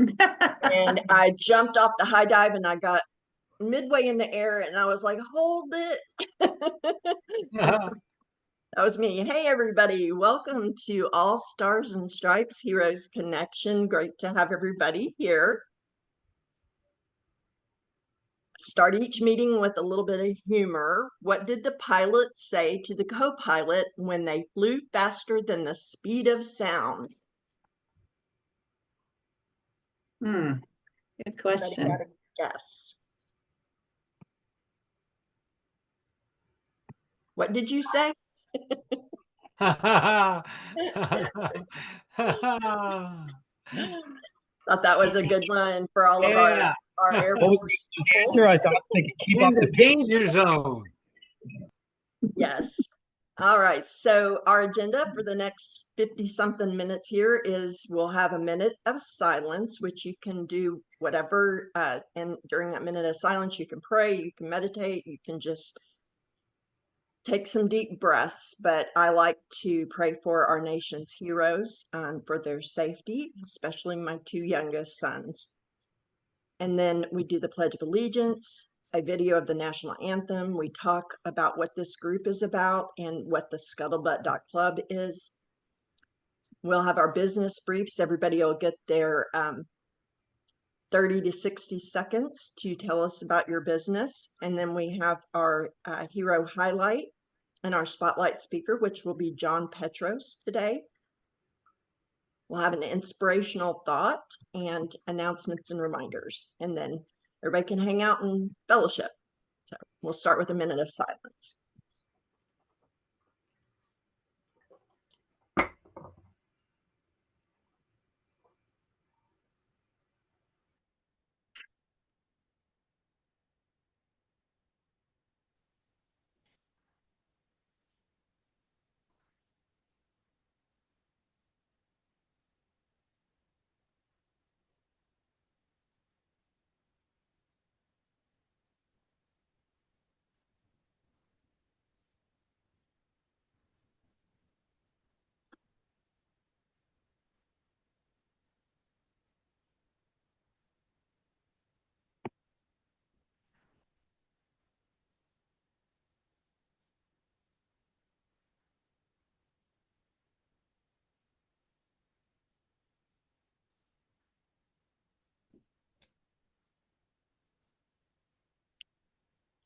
And I jumped off the high dive and I got midway in the air and I was like, hold it. That was me. Hey, everybody. Welcome to All Stars and Stripes Heroes Connection. Great to have everybody here. Start each meeting with a little bit of humor. What did the pilot say to the co-pilot when they flew faster than the speed of sound? Good question. Got a guess. What did you say? Thought that was a good one for all of our Air Force people. Sure, I thought they could keep In up the danger zone. Yes. All right. So our agenda for the next 50-something minutes here is we'll have a minute of silence, which you can do whatever. And during that minute of silence, you can pray, you can meditate, you can just take some deep breaths. But I like to pray for our nation's heroes for their safety, especially my two youngest sons. And then we do the Pledge of Allegiance, a video of the national anthem. We talk about what this group is about and what the scuttlebutt.club is. We'll have our business briefs. Everybody will get their 30 to 60 seconds to tell us about your business. And then we have our hero highlight and our spotlight speaker, which will be John Petros today. We'll have an inspirational thought and announcements and reminders, and then everybody can hang out and fellowship. So we'll start with a minute of silence.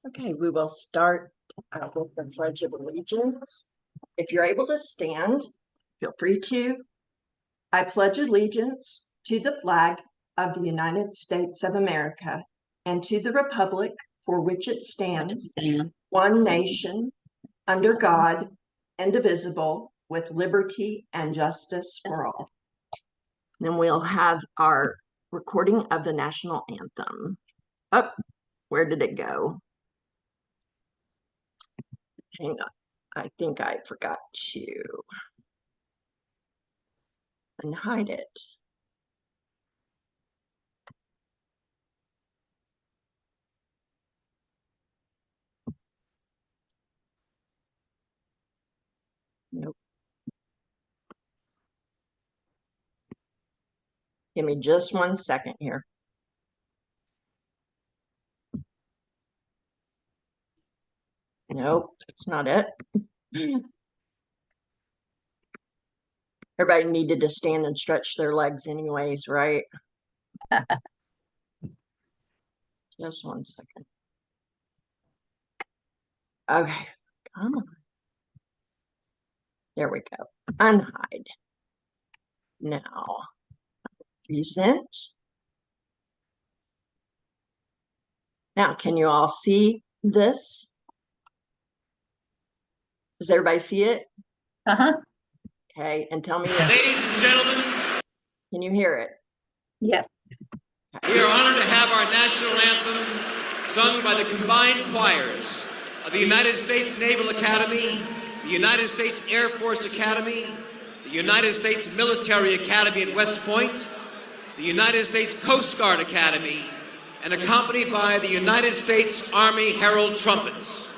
Okay, we will start with the Pledge of Allegiance. If you're able to stand, feel free to. I pledge allegiance to the flag of the United States of America and to the republic for which it stands, one nation, under God, indivisible, with liberty and justice for all. Then we'll have our recording of the national anthem. Oh, where did it go? Hang on. I think I forgot to unhide it. Nope. Give me just 1 second here. Nope, that's not it. Everybody needed to stand and stretch their legs anyways, right? Just 1 second. Okay, come on. There we go. Unhide. Now, present. Now, can you all see this? Does everybody see it? Okay, and tell me. Ladies and gentlemen, can you hear it? Yes. we are honored to have our national anthem sung by the combined choirs of the United States Naval Academy, the United States Air Force Academy, the United States Military Academy at West Point, the United States Coast Guard Academy, and accompanied by the United States Army Herald Trumpets.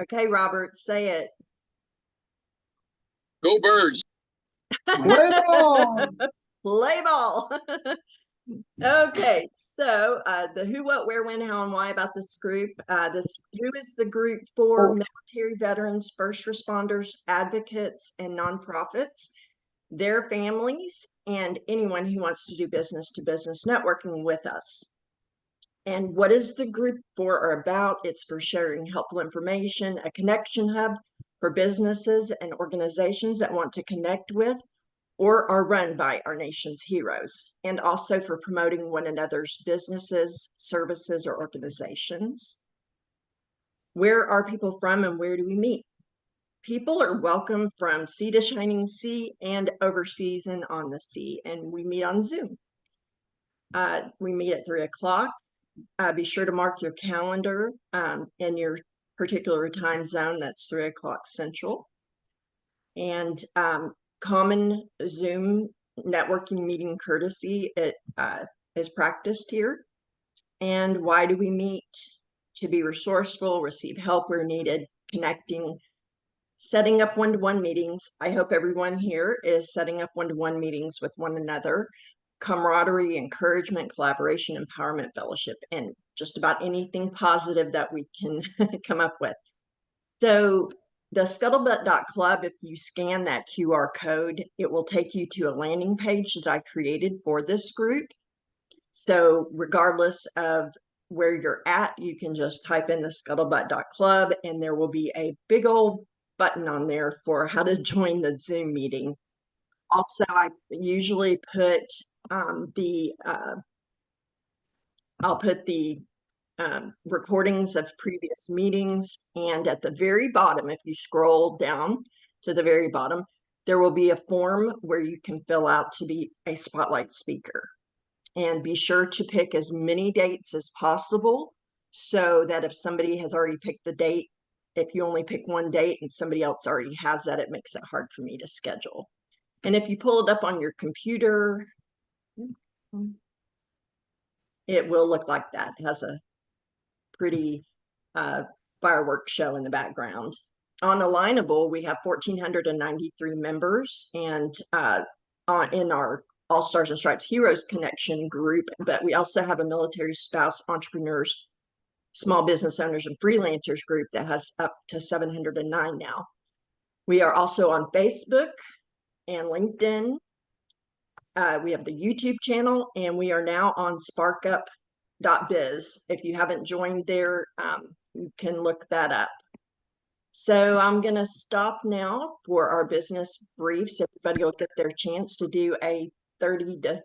Okay, Robert, say it. Go Birds. Play ball. Play ball. Okay, so the who, what, where, when, how, and why about this group. This who is the group for military veterans, first responders, advocates, and nonprofits, their families, and anyone who wants to do business to business networking with us. And what is the group for or about? It's for sharing helpful information, a connection hub for businesses and organizations that want to connect with or are run by our nation's heroes, and also for promoting one another's businesses, services, or organizations. Where are people from and where do we meet? People are welcome from sea to shining sea and overseas and on the sea, and we meet on Zoom. We meet at 3 o'clock. Be sure to mark your calendar in your particular time zone. That's 3 o'clock Central. And common Zoom networking meeting courtesy is practiced here. And why do we meet? To be resourceful, receive help where needed, connecting, setting up one-to-one meetings. I hope everyone here is setting up one-to-one meetings with one another. Camaraderie, encouragement, collaboration, empowerment, fellowship, and just about anything positive that we can come up with. So the scuttlebutt.club, if you scan that QR code, it will take you to a landing page that I created for this group. So regardless of where you're at, you can just type in the scuttlebutt.club and there will be a big old button on there for how to join the Zoom meeting. Also, I usually put I'll put the recordings of previous meetings, and at the very bottom, if you scroll down to the very bottom, there will be a form where you can fill out to be a spotlight speaker. And be sure to pick as many dates as possible so that if somebody has already picked the date, if you only pick one date and somebody else already has that, it makes it hard for me to schedule. And if you pull it up on your computer, it will look like that. It has a pretty fireworks show in the background. On Alignable, we have 1,493 members, and in our All Stars and Stripes Heroes Connection group, but we also have a military spouse entrepreneurs, small business owners, and freelancers group that has up to 709 now. We are also on Facebook and LinkedIn. We have the YouTube channel, and we are now on sparkup.biz. If you haven't joined there, you can look that up. So I'm going to stop now for our business briefs. Everybody will get their chance to do a 30 to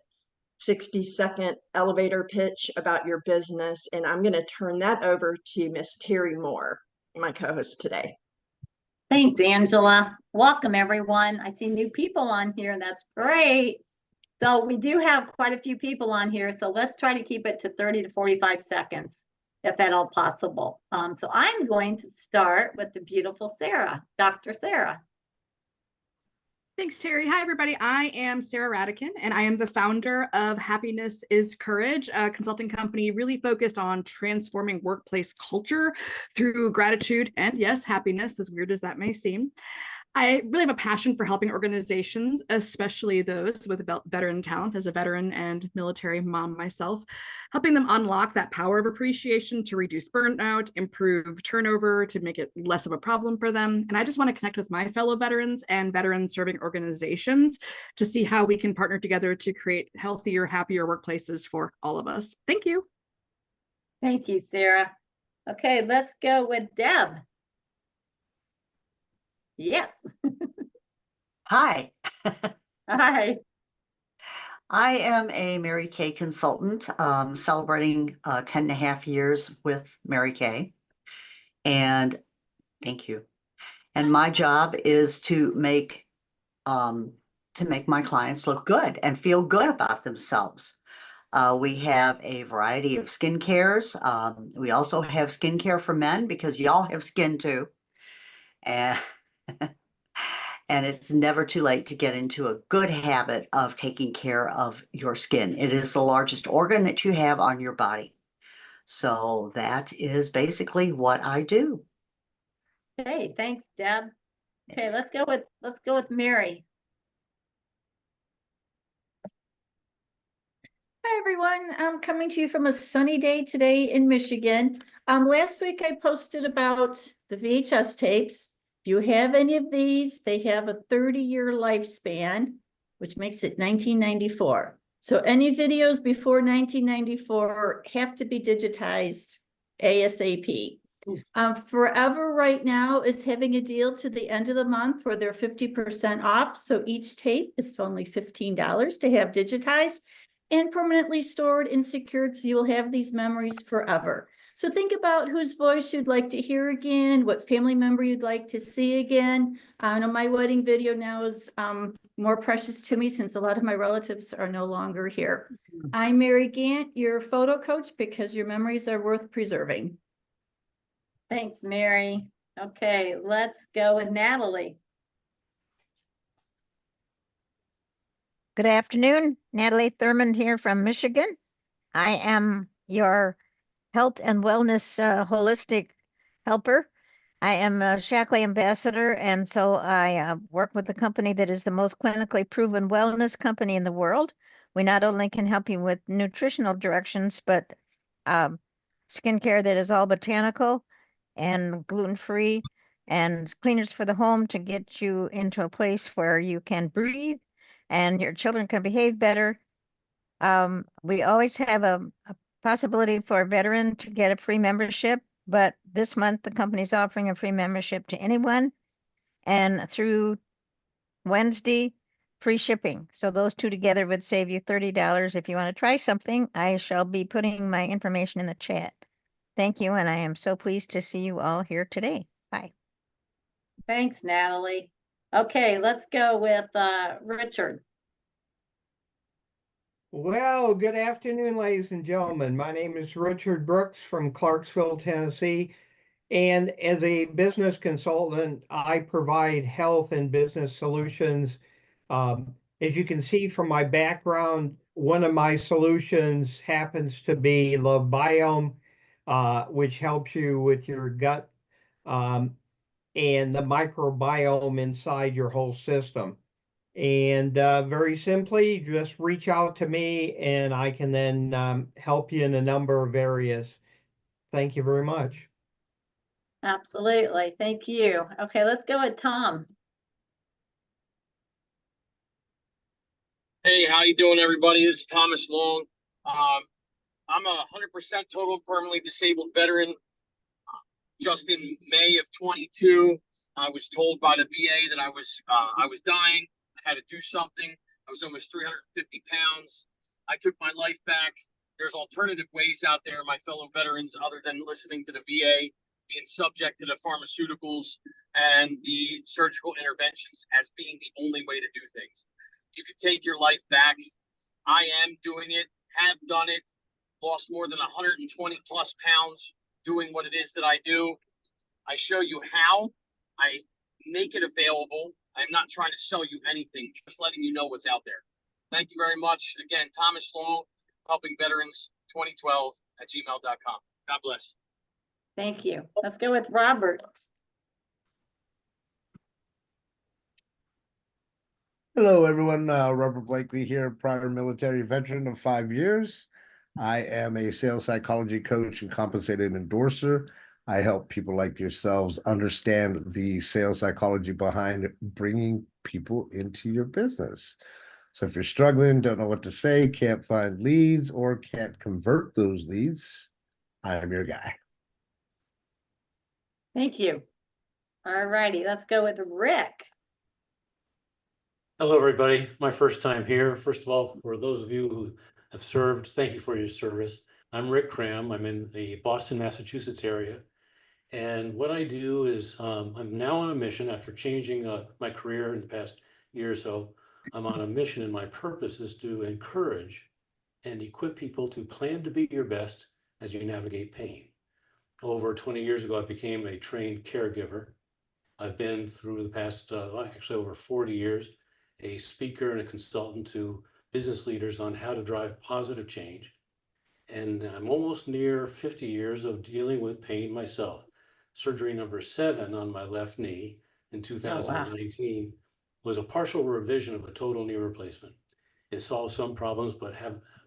60-second elevator pitch about your business. And I'm going to turn that over to Miss Terry Moore, my co-host today. Thanks, Angela. Welcome, everyone. I see new people on here. That's great. So we do have quite a few people on here. So let's try to keep it to 30 to 45 seconds. if at all possible. So I'm going to start with the beautiful Sarah, Dr. Sarah. Thanks, Terry. Hi, everybody. I am Sarah Radican, and I am the founder of Happiness is Courage, a consulting company really focused on transforming workplace culture through gratitude and, yes, happiness, as weird as that may seem. I really have a passion for helping organizations, especially those with veteran talent, as a veteran and military mom myself, helping them unlock that power of appreciation to reduce burnout, improve turnover, to make it less of a problem for them. And I just want to connect with my fellow veterans and veteran serving organizations to see how we can partner together to create healthier, happier workplaces for all of us. Thank you. Thank you, Sarah. Okay, let's go with Deb. Yes. Hi, Hi. I am a Mary Kay consultant, celebrating 10 and a half years with Mary Kay. And thank you. And my job is to make my clients look good and feel good about themselves. We have a variety of skin cares. We also have skincare for men because y'all have skin too. And And it's never too late to get into a good habit of taking care of your skin. It is the largest organ that you have on your body. So that is basically what I do. Okay, thanks, Deb. Okay, Yes. let's go with Mary. Hi, everyone. I'm coming to you from a sunny day today in Michigan. Last week I posted about the VHS tapes. If you have any of these, they have a 30-year lifespan, which makes it 1994. So any videos before 1994 have to be digitized ASAP. Forever right now is having a deal to the end of the month where they're 50% off. So each tape is only $15 to have digitized and permanently stored and secured, so you'll have these memories forever. So think about whose voice you'd like to hear again, what family member you'd like to see again. I know my wedding video now is more precious to me since a lot of my relatives are no longer here. I'm Mary Gant, your photo coach, because your memories are worth preserving. Thanks, Mary. Okay, let's go with Natalie. Good afternoon, Natalie Thurmond here from Michigan. I am your health and wellness holistic helper. I am a Shaklee ambassador, and so I work with a company that is the most clinically proven wellness company in the world. We not only can help you with nutritional directions, but skincare that is all botanical and gluten-free and cleaners for the home to get you into a place where you can breathe and your children can behave better. We always have a possibility for a veteran to get a free membership, but this month the company's offering a free membership to anyone, and through Wednesday, free shipping. So those two together would save you $30. If you want to try something, I shall be putting my information in the chat. Thank you, and I am so pleased to see you all here today. Bye. Thanks, Natalie. Okay, let's go with Richard. Well, good afternoon, ladies and gentlemen. My name is Richard Brooks from Clarksville, Tennessee. And as a business consultant, I provide health and business solutions. As you can see from my background, one of my solutions happens to be Love Biome, which helps you with your gut and the microbiome inside your whole system. And very simply, just reach out to me and I can then help you in a number of areas. Thank you very much. Absolutely. Thank you. Okay, let's go with Tom. Hey, how you doing, everybody? This is Thomas Long. I'm a 100% total permanently disabled veteran. Just in May of 22, I was told by the VA that I was dying. I had to do something. I was almost 350 pounds. I took my life back. There's alternative ways out there, my fellow veterans, other than listening to the VA, being subject to the pharmaceuticals and the surgical interventions as being the only way to do things. You can take your life back. I am doing it, have done it. lost more than 120 plus pounds doing what it is that I do. I show you how. I make it available. I'm not trying to sell you anything, just letting you know what's out there. Thank you very much. Again, Thomas Long, Helping Veterans 2012 at gmail.com. God bless. Thank you. Let's go with Robert. Hello, everyone. Robert Blakely here, prior military veteran of 5 years. I am a sales psychology coach and compensated endorser. I help people like yourselves understand the sales psychology behind bringing people into your business. So if you're struggling, don't know what to say, can't find leads, or can't convert those leads, I am your guy. Thank you. All righty, let's go with Rick. Hello, everybody. My first time here. First of all, for those of you who have served, thank you for your service. I'm Rick Cram. I'm in the Boston, Massachusetts area. And what I do is I'm now on a mission after changing my career in the past year or so. I'm on a mission, and my purpose is to encourage and equip people to plan to be your best as you navigate pain. Over 20 years ago, I became a trained caregiver. I've been through the past, actually over 40 years, a speaker and a consultant to business leaders on how to drive positive change. And I'm almost near 50 years of dealing with pain myself. Surgery number 7 on my left knee in 2019 was a partial revision of a total knee replacement. It solved some problems, but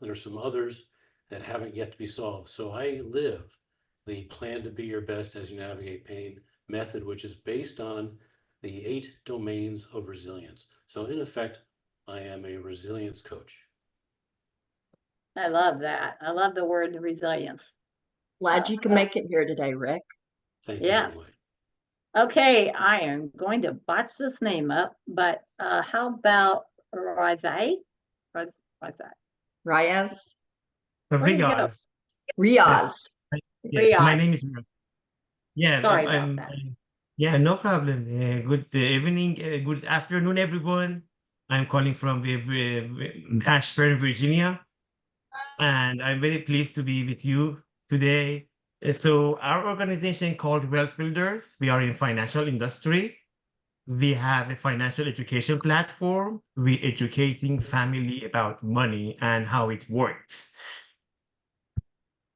there are some others that haven't yet to be solved. So I live the plan to be your best as you navigate pain method, which is based on the 8 domains of resilience. So in effect, I am a resilience coach. I love that. I love the word resilience. Glad you can make it here today, Rick. Thank you Yes. very much. Okay, I am going to botch this name up, but how about Razai? Riaz? Where do you go? Riaz. Yes, my Riyadh. name is Sorry about that. yeah, no problem. Good evening, good afternoon, everyone. I'm calling from Ashburn, Virginia, and I'm very pleased to be with you today. So our organization called Wealth Builders, we are in financial industry. We have a financial education platform. We're educating family about money and how it works.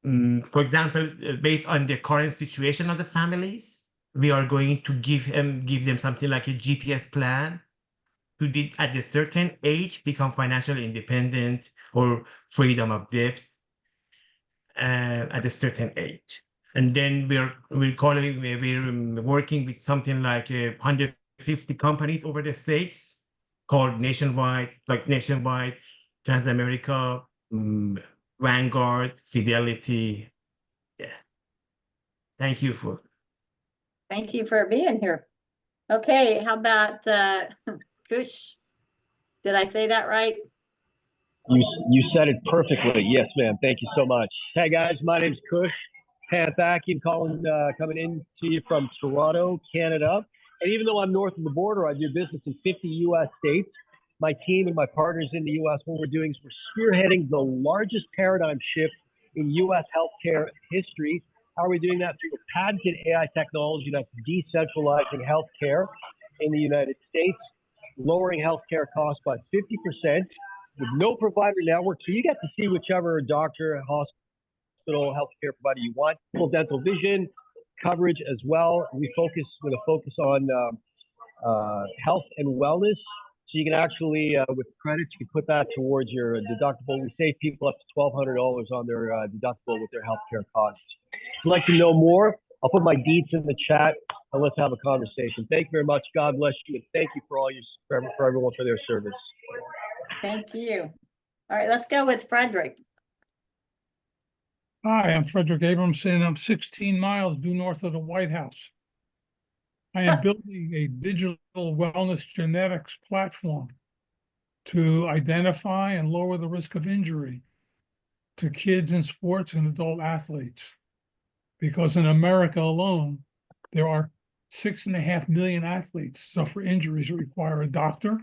For example, based on the current situation of the families, we are going to give them something like a GPS plan to at a certain age become financially independent or freedom of debt at a certain age. And then we're working with something like 150 companies over the states called Nationwide, Transamerica, Vanguard, Fidelity. Yeah. Thank you for being here. Okay, how about Kush? Did I say that right? You said it perfectly. Yes, ma'am. Thank you so much. Hey guys, my name's Kush Panthakian, coming in to you from Toronto, Canada. And even though I'm north of the border, I do business in 50 U.S. states. My team and my partners in the U.S., what we're doing is we're spearheading the largest paradigm shift in U.S. healthcare history. How are we doing that? Through a patented AI technology that's decentralizing healthcare in the United States, lowering healthcare costs by 50% with no provider network. So you get to see whichever doctor, hospital, healthcare provider you want. Full dental vision coverage as well. We focus with a focus on health and wellness. So you can actually, with credits, you can put that towards your deductible. We save people up to $1,200 on their deductible with their healthcare costs. If you'd like to know more, I'll put my deets in the chat and let's have a conversation. Thank you very much. God bless you. And thank you for for everyone for their service. Thank you. All right, let's go with Frederick. Hi, I'm Frederick Abramson. I'm 16 miles due north of the White House. I am building a digital wellness genetics platform to identify and lower the risk of injury to kids in sports and adult athletes. Because in America alone, there are 6.5 million athletes suffer injuries that require a doctor.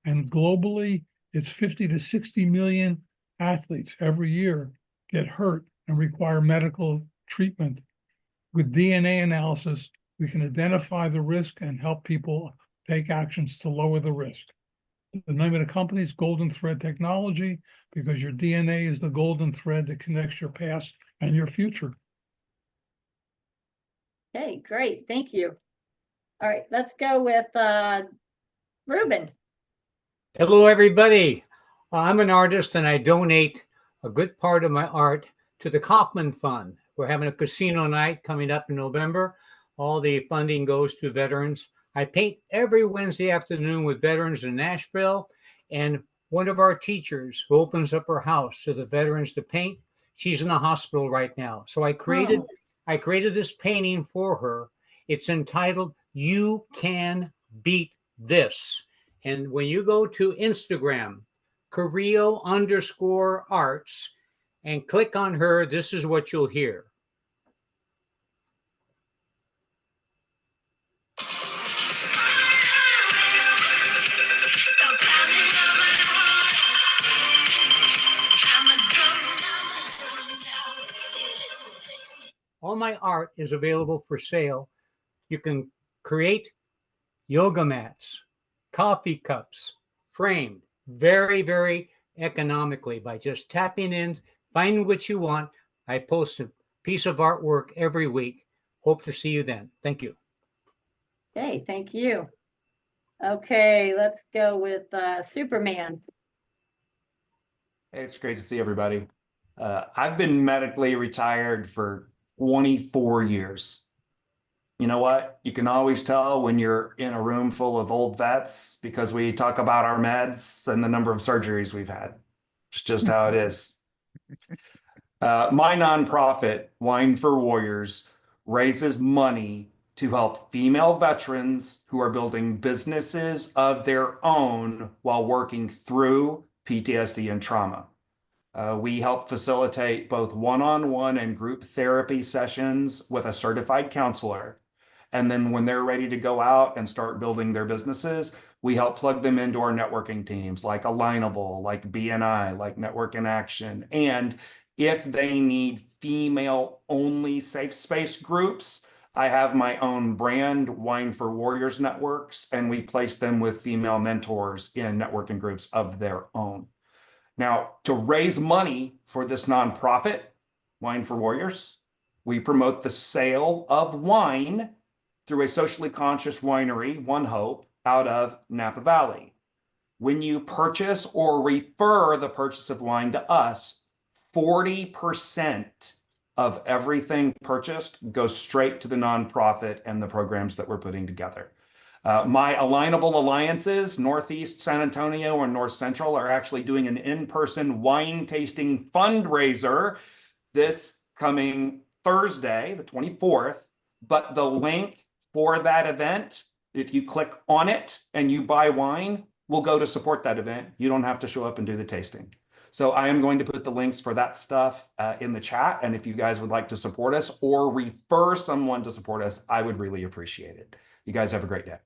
And globally, it's 50 to 60 million athletes every year get hurt and require medical treatment. With DNA analysis, we can identify the risk and help people take actions to lower the risk. The name of the company is Golden Thread Technology, because your DNA is the golden thread that connects your past and your future. Okay, great. Thank you. All right, let's go with Ruben. Hello, everybody. I'm an artist and I donate a good part of my art to the Kaufman Fund. We're having a casino night coming up in November. All the funding goes to veterans. I paint every Wednesday afternoon with veterans in Nashville, and one of our teachers who opens up her house to the veterans to paint, she's in the hospital right now. So I created this painting for her. It's entitled "You Can Beat This." And when you go to Instagram, Carrillo_arts, and click on her, this is what you'll hear. All my art is available for sale. You can create yoga mats, coffee cups, framed, very, very economically by just tapping in, finding what you want. I post a piece of artwork every week. Hope to see you then. Thank you. Okay, thank you. Okay, let's go with Superman. Hey, it's great to see everybody. I've been medically retired for 24 years. You know what? You can always tell when you're in a room full of old vets because we talk about our meds and the number of surgeries we've had. It's just how it is. My nonprofit, Wine for Warriors, raises money to help female veterans who are building businesses of their own while working through PTSD and trauma. We help facilitate both one-on-one and group therapy sessions with a certified counselor. And then when they're ready to go out and start building their businesses, we help plug them into our networking teams like Alignable, like BNI, like Network in Action. And if they need female-only safe space groups, I have my own brand, Wine for Warriors Networks, and we place them with female mentors in networking groups of their own. Now, to raise money for this nonprofit, Wine for Warriors, we promote the sale of wine through a socially conscious winery, One Hope, out of Napa Valley. When you purchase or refer the purchase of wine to us, 40% of everything purchased goes straight to the nonprofit and the programs that we're putting together. My Alignable alliances, Northeast San Antonio and North Central, are actually doing an in-person wine tasting fundraiser this coming Thursday, the 24th. But the link for that event, if you click on it and you buy wine, will go to support that event. You don't have to show up and do the tasting. So I am going to put the links for that stuff in the chat. And if you guys would like to support us or refer someone to support us, I would really appreciate it. You guys have a great day.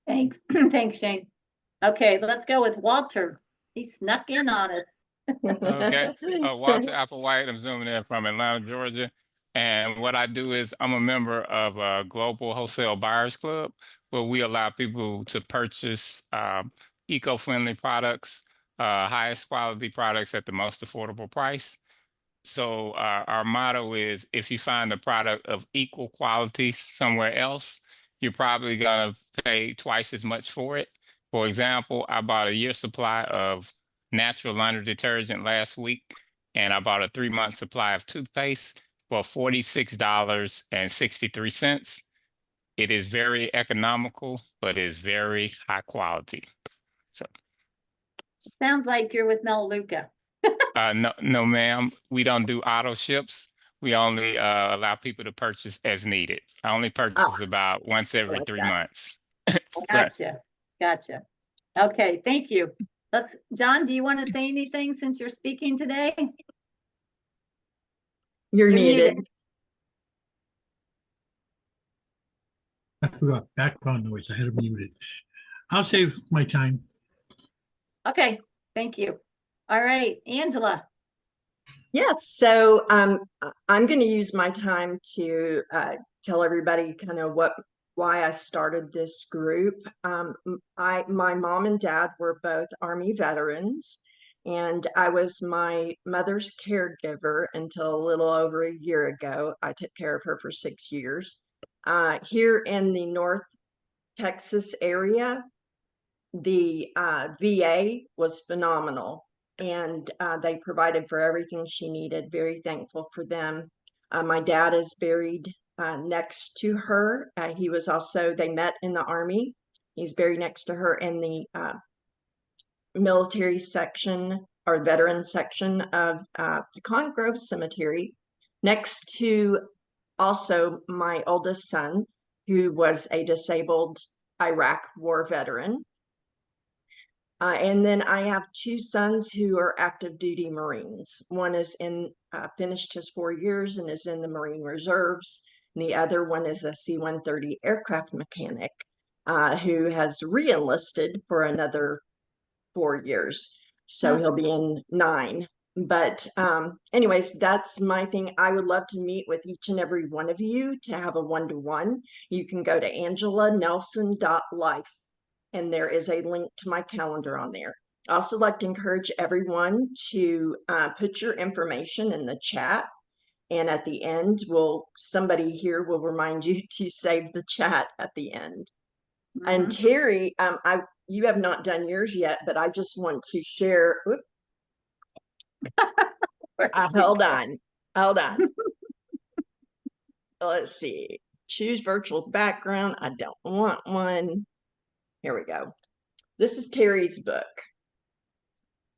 Thanks. Thanks, Shane. Okay, let's go with Walter. He snuck in on us. Okay, Walter Applewhite. I'm zooming in from Atlanta, Georgia. And what I do is I'm a member of a global wholesale buyers club where we allow people to purchase eco-friendly products, highest quality products at the most affordable price. So our motto is, if you find a product of equal quality somewhere else, you're probably gonna pay twice as much for it. For example, I bought a year's supply of natural laundry detergent last week, and I bought a 3-month supply of toothpaste for $46.63. It is very economical, but is very high quality. So Sounds like you're with Melaleuca. no, ma'am. We don't do auto ships. We only allow people to purchase as needed. I only purchase about once every 3 months. Gotcha. Gotcha. Okay, thank you. John, do you want to say anything since you're speaking today? You're muted. I forgot background noise. I had it muted. I'll save my time. Okay, thank you. All right, Angela. Yes, so I'm going to use my time to tell everybody kind of why I started this group. My mom and dad were both Army veterans, and I was my mother's caregiver until a little over a year ago. I took care of her for 6 years. Here in the North Texas area, the VA was phenomenal, and they provided for everything she needed. Very thankful for them. My dad is buried next to her. He was also, they met in the Army. He's buried next to her in the military section or veteran section of Pecan Grove Cemetery, next to also my oldest son, who was a disabled Iraq war veteran. And then I have two sons who are active duty Marines. One is finished his 4 years and is in the Marine Reserves. And the other one is a C-130 aircraft mechanic who has re-enlisted for another 4 years. So he'll be in 9. But anyways, that's my thing. I would love to meet with each and every one of you to have a one-to-one. You can go to angelanelson.life. And there is a link to my calendar on there. I also like to encourage everyone to put your information in the chat. And at the end, somebody here will remind you to save the chat at the end. And Terry, you have not done yours yet, but I just want to share. Hold on. Let's see. Choose virtual background. I don't want one. Here we go. This is Terry's book,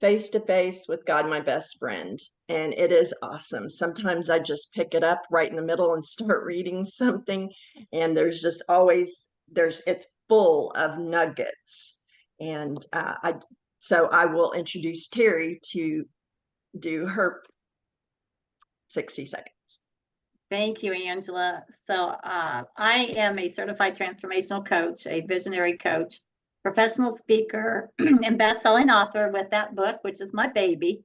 Face to Face with God, My Best Friend. And it is awesome. Sometimes I just pick it up right in the middle and start reading something. And there's just always, it's full of nuggets. And so I will introduce Terry to do her 60 seconds. Thank you, Angela. So I am a certified transformational coach, a visionary coach, professional speaker, and best-selling author with that book, which is my baby.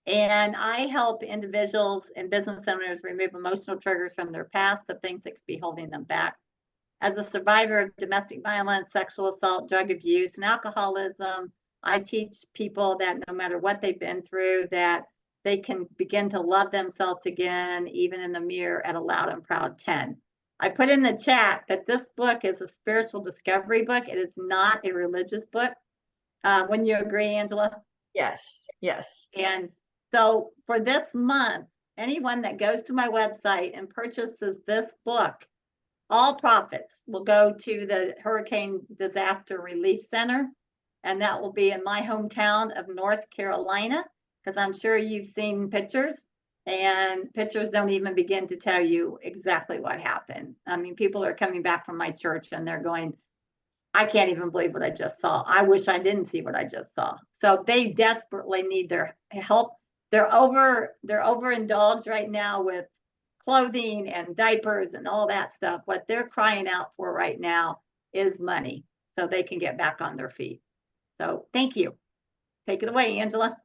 And I help individuals and business owners remove emotional triggers from their past, the things that could be holding them back. As a survivor of domestic violence, sexual assault, drug abuse, and alcoholism, I teach people that no matter what they've been through, that they can begin to love themselves again, even in the mirror at a loud and proud 10. I put in the chat that this book is a spiritual discovery book. It is not a religious book. Wouldn't you agree, Angela? Yes, yes. And so for this month, anyone that goes to my website and purchases this book, all profits will go to the Hurricane Disaster Relief Center. And that will be in my hometown of North Carolina, because I'm sure you've seen pictures, and pictures don't even begin to tell you exactly what happened. I mean, people are coming back from my church and they're going, I can't even believe what I just saw. I wish I didn't see what I just saw. So they desperately need their help. They're overindulged right now with clothing and diapers and all that stuff. What they're crying out for right now is money so they can get back on their feet. So thank you. Take it away, Angela.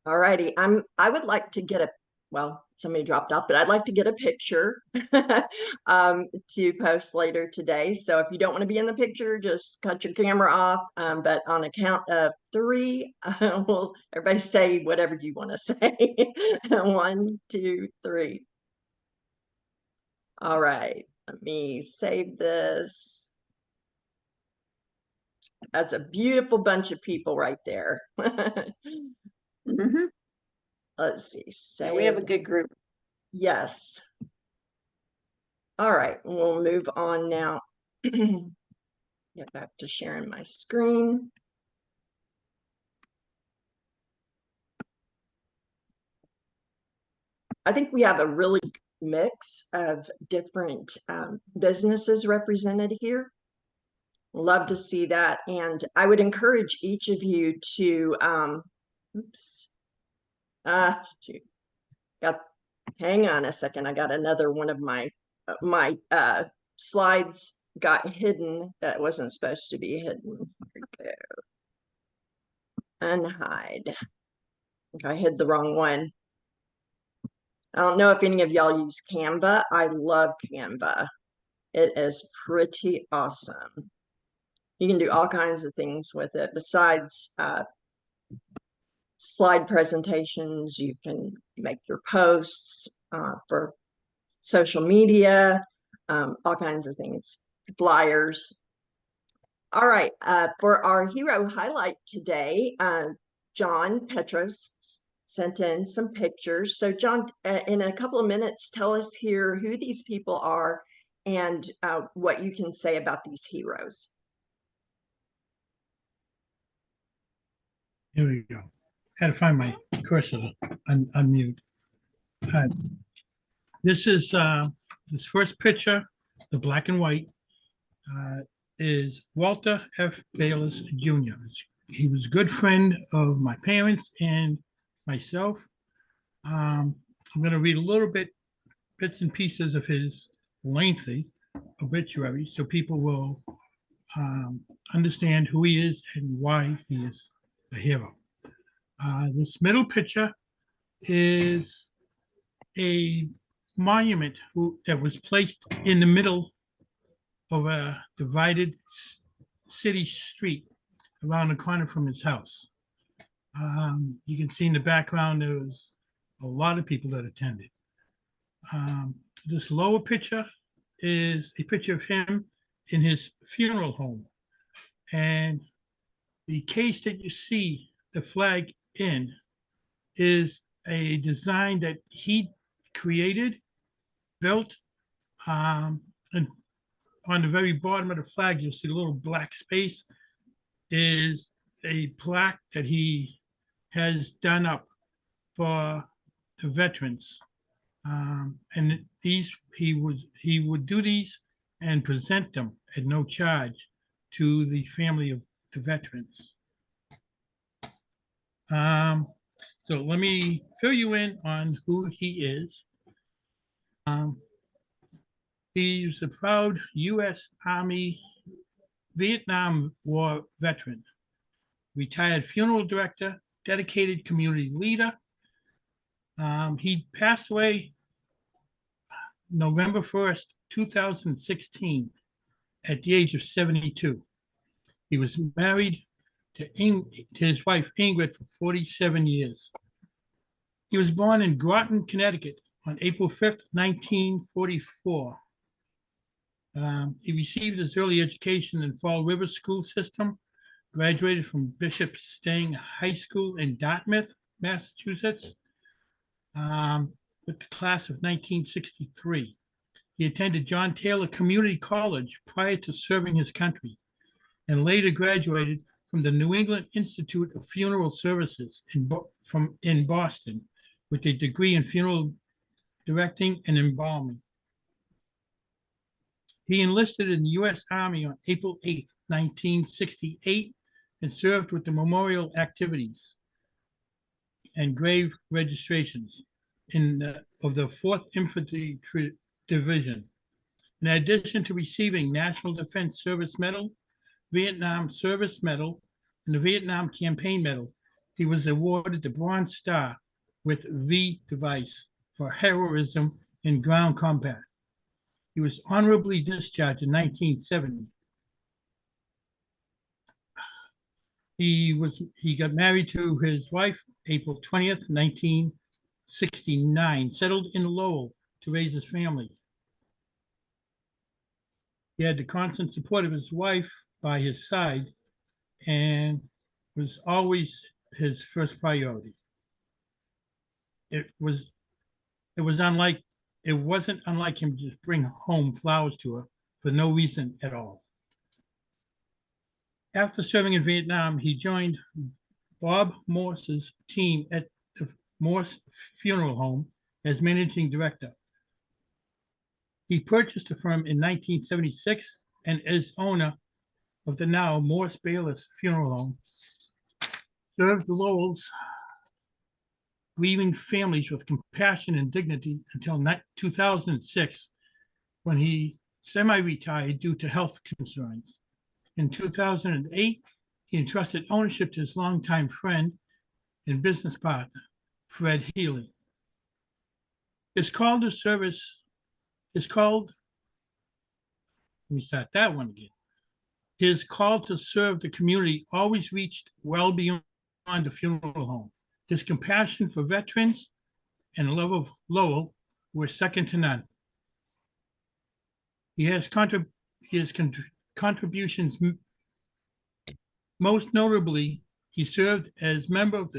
All righty. I would like to get somebody dropped off, but I'd like to get a picture to post later today. So if you don't want to be in the picture, just cut your camera off. But on a count of 3, we'll everybody say whatever you want to say. 1, 2, 3. All right. Let me save this. That's a beautiful bunch of people right there. Let's see. So we have a good group. Yes. All right. We'll move on now. Get back to sharing my screen. I think we have a really mix of different businesses represented here. Love to see that. And I would encourage each of you to, hang on a second. I got another one of my slides got hidden that wasn't supposed to be hidden. Here we go. Unhide. I hid the wrong one. I don't know if any of y'all use Canva. I love Canva. It is pretty awesome. You can do all kinds of things with it besides slide presentations. You can make your posts for social media, all kinds of things, flyers. All right, for our hero highlight today, John Petros sent in some pictures. So John, in a couple of minutes, tell us here who these people are and what you can say about these heroes. Here we go. Had to find my cursor to unmute. This is this first picture, the black and white, is Walter F. Bayless Jr. He was a good friend of my parents and myself. I'm going to read a little bits and pieces of his lengthy obituary so people will understand who he is and why he is a hero. This middle picture is a monument that was placed in the middle of a divided city street around the corner from his house. You can see in the background there was a lot of people that attended. This lower picture is a picture of him in his funeral home. And the case that you see the flag in is a design that he created, built, and on the very bottom of the flag, you'll see a little black space is a plaque that he has done up for the veterans. And these he would do these and present them at no charge to the family of the veterans. So let me fill you in on who he is. He's a proud U.S. Army Vietnam War veteran, retired funeral director, dedicated community leader. He passed away November 1st, 2016, at the age of 72. He was married to his wife Ingrid for 47 years. He was born in Groton, Connecticut on April 5th, 1944. He received his early education in Fall River School System, graduated from Bishop Stang High School in Dartmouth, Massachusetts, with the class of 1963. He attended John Taylor Community College prior to serving his country, and later graduated from the New England Institute of Funeral Services in Boston with a degree in funeral directing and embalming. He enlisted in the U.S. Army on April 8, 1968, and served with the memorial activities and grave registrations of the 4th Infantry Division. In addition to receiving National Defense Service Medal, Vietnam Service Medal, and the Vietnam Campaign Medal, he was awarded the Bronze Star with V device for heroism in ground combat. He was honorably discharged in 1970. He got married to his wife April 20th, 1969, settled in Lowell to raise his family. He had the constant support of his wife by his side and was always his first priority. It wasn't unlike him to just bring home flowers to her for no reason at all. After serving in Vietnam, he joined Bob Morse's team at the Morse Funeral Home as managing director. He purchased the firm in 1976 and is owner of the now Morse Bayless Funeral Home. Served the Lowell's grieving families with compassion and dignity until 2006, when he semi-retired due to health concerns. In 2008, he entrusted ownership to his longtime friend and business partner, Fred Healy. His call to service is called, let me start that one again. His call to serve the community always reached well beyond the funeral home. His compassion for veterans and love of Lowell were second to none. He has contributions. Most notably, he served as member of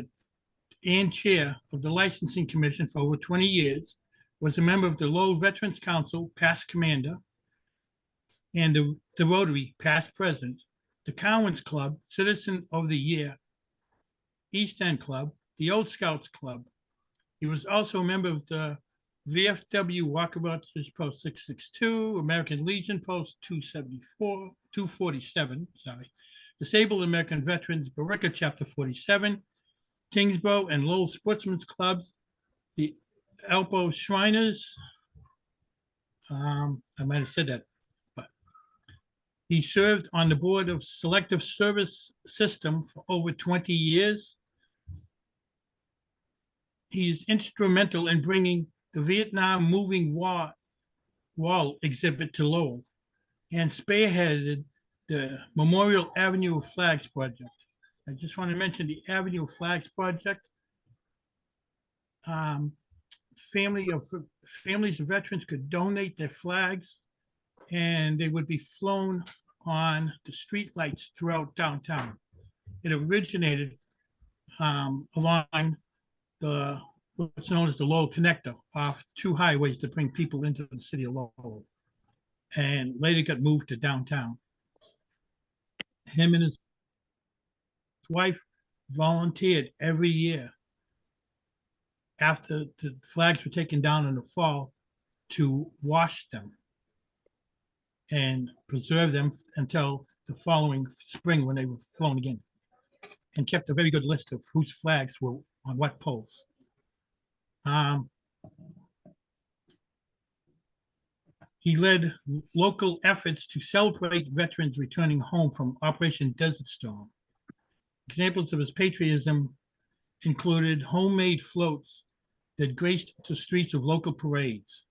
and chair of the Licensing Commission for over 20 years, was a member of the Lowell Veterans Council, past commander, and the Rotary, past president, the Cowens Club, Citizen of the Year, East End Club, the Old Scouts Club. He was also a member of the VFW Walkabouts Post 662, American Legion Post 247, Disabled American Veterans Barica Chapter 47, Kingsborough and Lowell Sportsmen's Clubs, the Elpo Shriners. I might have said that, but he served on the board of Selective Service System for over 20 years. He is instrumental in bringing the Vietnam Moving Wall exhibit to Lowell and spearheaded the Memorial Avenue of Flags project. I just want to mention the Avenue of Flags project. Families of veterans could donate their flags and they would be flown on the street lights throughout downtown. It originated along what's known as the Lowell Connector, off two highways to bring people into the city of Lowell, and later got moved to downtown. Him and his wife volunteered every year after the flags were taken down in the fall to wash them and preserve them until the following spring when they were flown again, and kept a very good list of whose flags were on what poles. He led local efforts to celebrate veterans returning home from Operation Desert Storm. Examples of his patriotism included homemade floats that graced the streets of local parades,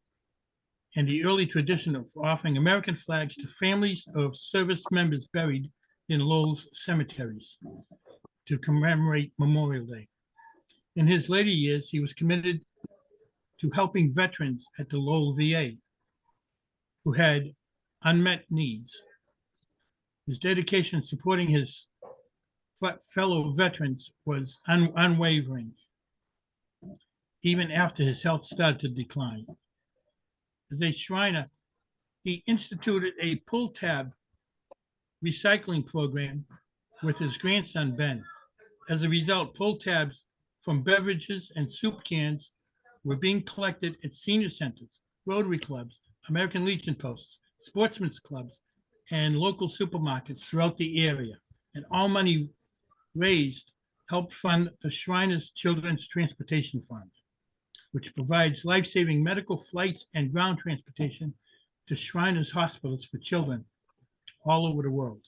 and the early tradition of offering American flags to families of service members buried in Lowell's cemeteries to commemorate Memorial Day. In his later years, he was committed to helping veterans at the Lowell VA who had unmet needs. His dedication supporting his fellow veterans was unwavering, even after his health started to decline. As a Shriner, he instituted a pull tab recycling program with his grandson, Ben. As a result, pull tabs from beverages and soup cans were being collected at senior centers, Rotary clubs, American Legion posts, sportsmen's clubs, and local supermarkets throughout the area. And all money raised helped fund the Shriners Children's Transportation Fund, which provides life-saving medical flights and ground transportation to Shriners hospitals for children all over the world.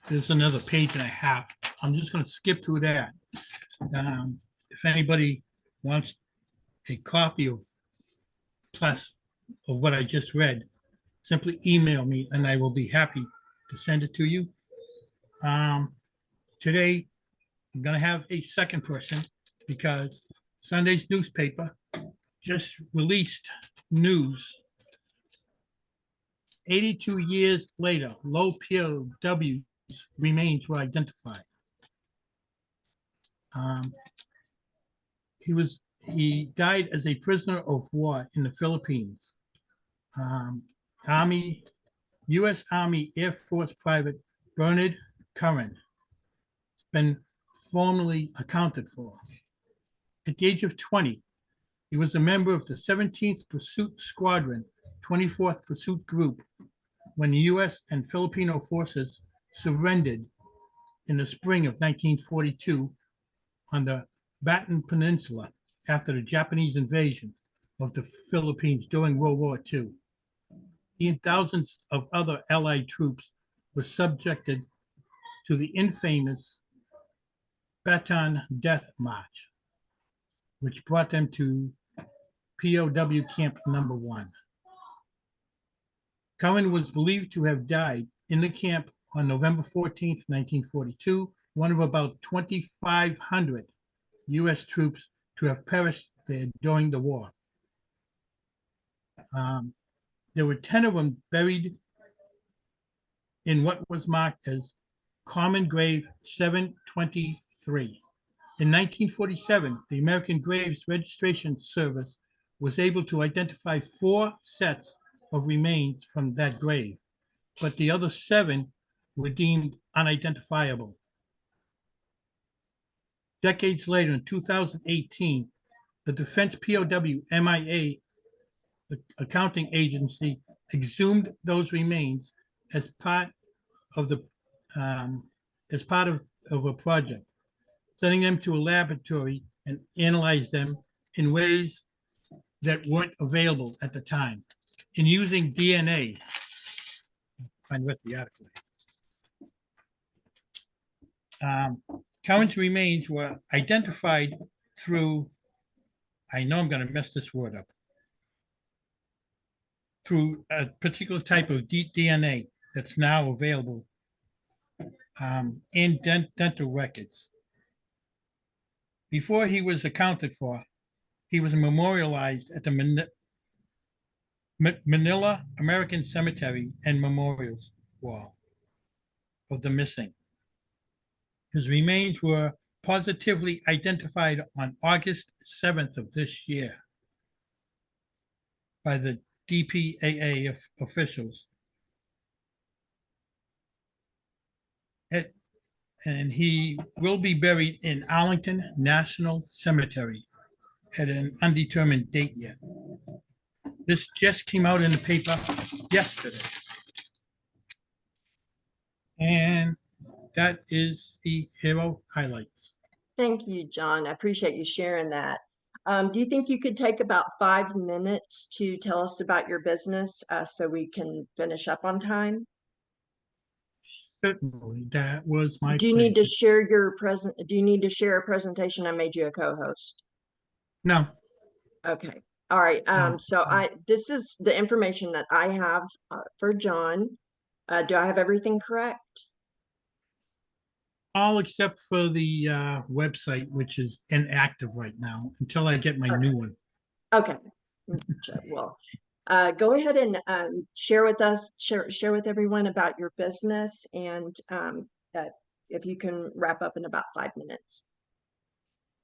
There's another page and a half. I'm just going to skip through that. If anybody wants a copy of what I just read, simply email me and I will be happy to send it to you. Today, I'm going to have a second person because Sunday's newspaper just released news. 82 years later, low POW remains were identified. He died as a prisoner of war in the Philippines. U.S. Army Air Force Private Bernard Curran has been formally accounted for. At the age of 20, he was a member of the 17th Pursuit Squadron, 24th Pursuit Group, when the U.S. and Filipino forces surrendered in the spring of 1942 on the Bataan Peninsula after the Japanese invasion of the Philippines during World War II. He and thousands of other Allied troops were subjected to the infamous Baton Death March, which brought them to POW Camp Number 1. Cohen was believed to have died in the camp on November 14th, 1942, one of about 2,500 U.S. troops to have perished there during the war. There were 10 of them buried in what was marked as Common Grave 723. In 1947, the American Graves Registration Service was able to identify 4 sets of remains from that grave, but the other 7 were deemed unidentifiable. Decades later, in 2018, the Defense POW MIA accounting agency exhumed those remains as part of a project, sending them to a laboratory and analyze them in ways that weren't available at the time. In using DNA, find what the article is. Cohen's remains were identified through, I know I'm going to mess this word up, through a particular type of DNA that's now available in dental records. Before he was accounted for, he was memorialized at the Manila American Cemetery and Memorials Wall of the missing. His remains were positively identified on August 7th of this year by the DPAA officials. And he will be buried in Arlington National Cemetery at an undetermined date yet. This just came out in the paper yesterday. And that is the hero highlights. Thank you, John. I appreciate you sharing that. Do you think you could take about 5 minutes to tell us about your business so we can finish up on time? Certainly, that was my Do you need to share your do you need to share a presentation? I made you a co-host. No. Okay. All right. So this is the information that I have for John. Do I have everything correct? All except for the website, which is inactive right now until I get my new one. Okay. Well, go ahead and share with us, share with everyone about your business, and if you can wrap up in about 5 minutes.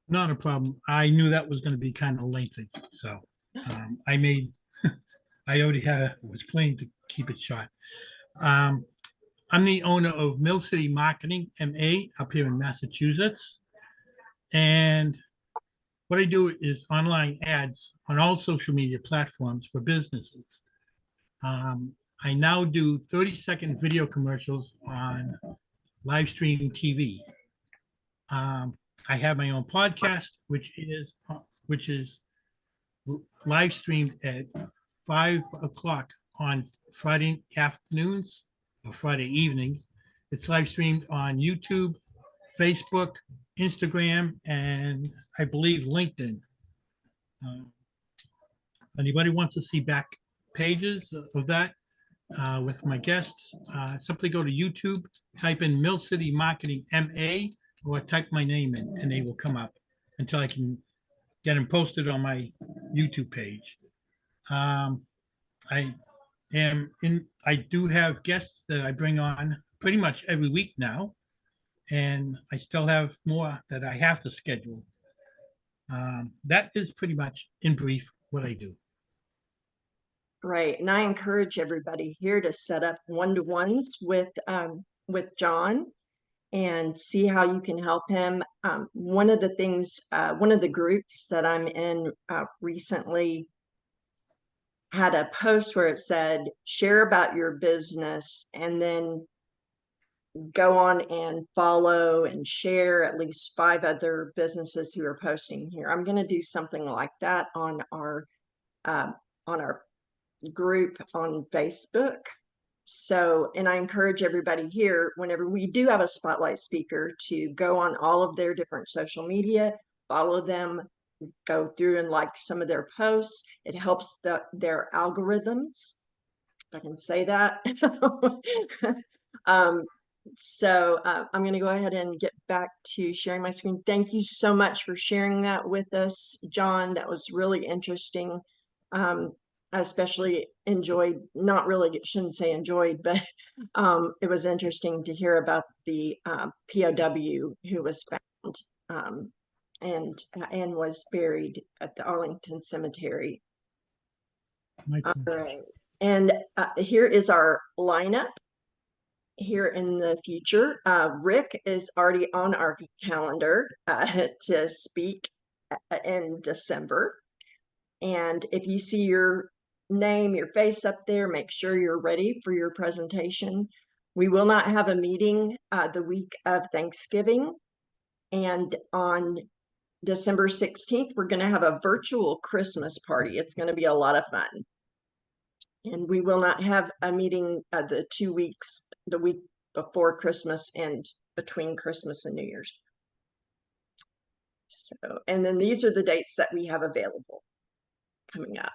Not a problem. I knew that was going to be kind of lengthy, so I already was planning to keep it short. I'm the owner of Mill City Marketing, MA, up here in Massachusetts. And what I do is online ads on all social media platforms for businesses. I now do 30-second video commercials on live streaming TV. I have my own podcast, which is live streamed at 5 o'clock on Friday afternoons or Friday evenings. It's live streamed on YouTube, Facebook, Instagram, and I believe LinkedIn. If anybody wants to see back pages of that with my guests, simply go to YouTube, type in Mill City Marketing MA, or type my name in, and they will come up until I can get them posted on my YouTube page. I do have guests that I bring on pretty much every week now, and I still have more that I have to schedule. That is pretty much in brief what I do. Right, and I encourage everybody here to set up one-to-ones with John and see how you can help him. One of the things, one of the groups that I'm in recently had a post where it said, share about your business, and then go on and follow and share at least 5 other businesses who are posting here. I'm going to do something like that on our group on Facebook. So, and I encourage everybody here, whenever we do have a spotlight speaker, to go on all of their different social media, follow them, go through and like some of their posts. It helps their algorithms, if I can say that. I'm going to go ahead and get back to sharing my screen. Thank you so much for sharing that with us, John. That was really interesting. I especially enjoyed, not really, shouldn't say enjoyed, but it was interesting to hear about the POW who was found and was buried at the Arlington Cemetery. All right. And here is our lineup here in the future. Rick is already on our calendar to speak in December. And if you see your name, your face up there, make sure you're ready for your presentation. We will not have a meeting the week of Thanksgiving. And on December 16th, we're going to have a virtual Christmas party. It's going to be a lot of fun. And we will not have a meeting the 2 weeks, the week before Christmas and between Christmas and New Year's. So, and then these are the dates that we have available coming up.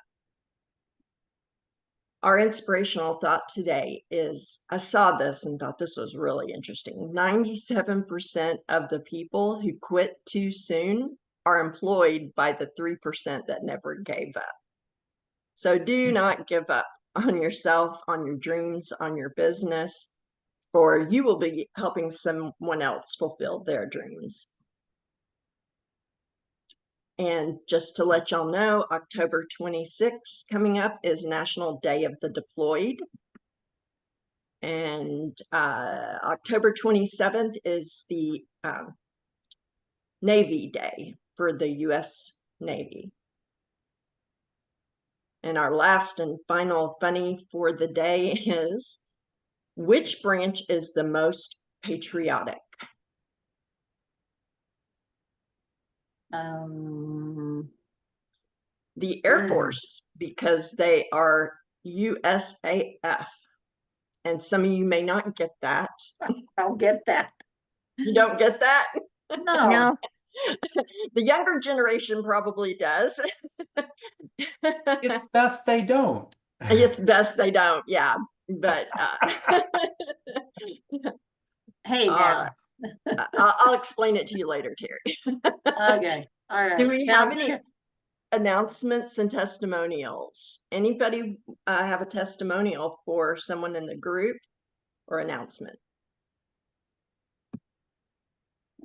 Our inspirational thought today is, I saw this and thought this was really interesting. 97% of the people who quit too soon are employed by the 3% that never gave up. So do not give up on yourself, on your dreams, on your business, or you will be helping someone else fulfill their dreams. And just to let y'all know, October 26th coming up is National Day of the Deployed. And October 27th is the Navy Day for the U.S. Navy. And our last and final funny for the day is, which branch is the most patriotic? The Air Force, because they are USAF. And some of you may not get that. I'll get that. You don't get that? No. No. The younger generation probably does. It's best they don't. It's best they don't, yeah. But hey, now. I'll explain it to you later, Terry. Okay, all right. Do we have any announcements and testimonials? Anybody have a testimonial for someone in the group or announcement?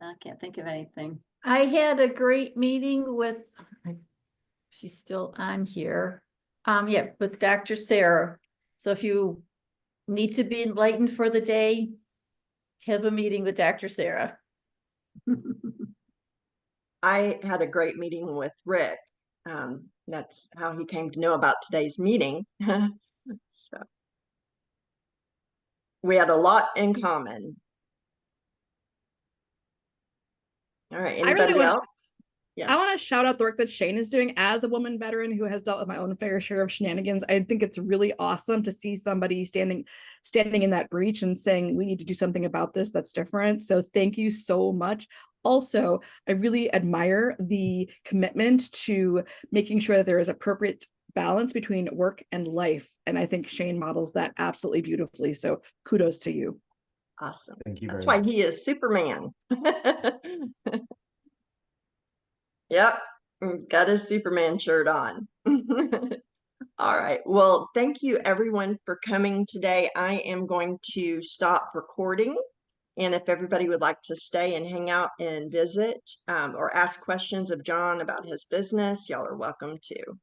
I can't think of anything. I had a great meeting with, she's still on here. Yeah, with Dr. Sarah. So if you need to be enlightened for the day, have a meeting with Dr. Sarah. I had a great meeting with Rick. That's how he came to know about today's meeting. So we had a lot in common. All right, anybody else? Yes. I want to shout out the work that Shane is doing as a woman veteran who has dealt with my own fair share of shenanigans. I think it's really awesome to see somebody standing in that breach and saying, we need to do something about this that's different. So thank you so much. Also, I really admire the commitment to making sure that there is appropriate balance between work and life. And I think Shane models that absolutely beautifully. So kudos to you. Awesome. Thank you. That's why he is Superman. Yep, got his Superman shirt on. All right, well, thank you everyone for coming today. I am going to stop recording, and if everybody would like to stay and hang out and visit or ask questions of John about his business, y'all are welcome to.